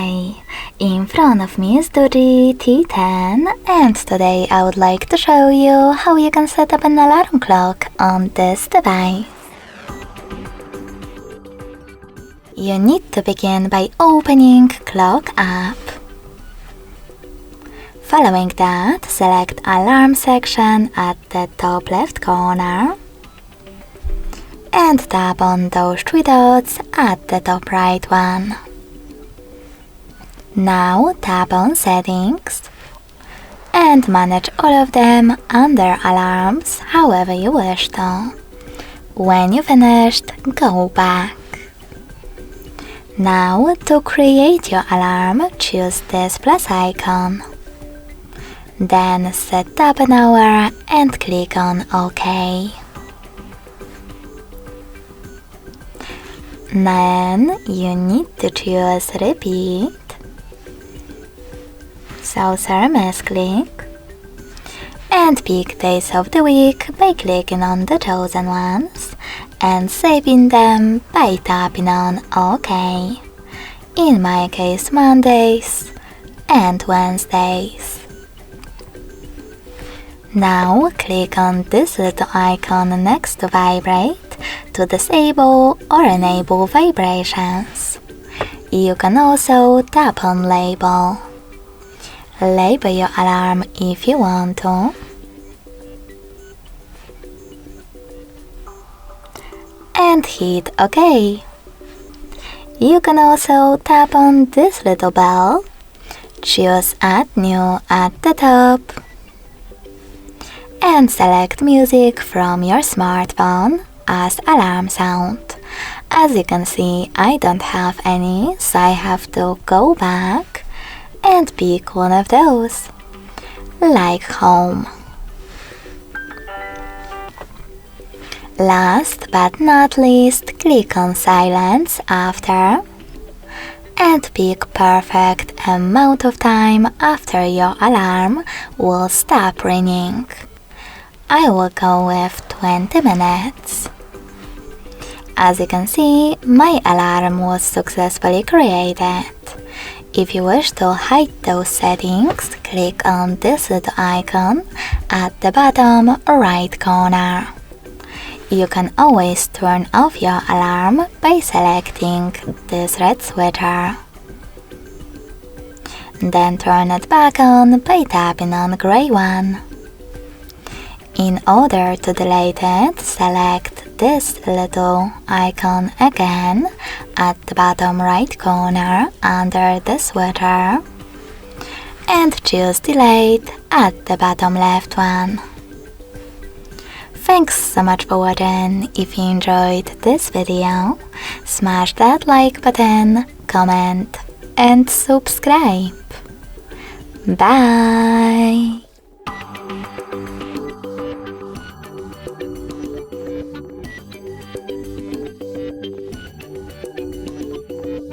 Hi! In front of me is DOOGEE T10, and today I would like to show you how you can set up an alarm clock on this device. You need to begin by opening Clock app. Following that, select Alarm section at the top left corner and tap on those three dots at the top right one. Now tap on Settings and manage all of them under Alarms however you wish to. When you finished, go back. Now to create your alarm, choose this plus icon. Then set up an hour and click on OK. Then you need to choose Repeat. So click and pick days of the week by clicking on the chosen ones and saving them by tapping on OK. In my case, Mondays and Wednesdays. Now click on this little icon next to Vibrate to disable or enable vibrations. You can also tap on Label. Label your alarm if you want to. And hit OK. You can also tap on this little bell. Choose Add New at the top. And select music from your smartphone as alarm sound. As you can see, I don't have any, so I have to go back and pick one of those, like Home. Last but not least, click on Silence after and pick perfect amount of time after your alarm will stop ringing. I will go with 20 minutes. As you can see, my alarm was successfully created. If you wish to hide those settings, click on this little icon at the bottom right corner. You can always turn off your alarm by selecting this red switcher. Then turn it back on by tapping on the gray one. In order to delete it, select this little icon again at the bottom right corner under the switcher and choose Delete at the bottom left one. Thanks so much for watching. If you enjoyed this video, smash that like button, comment and subscribe. Bye!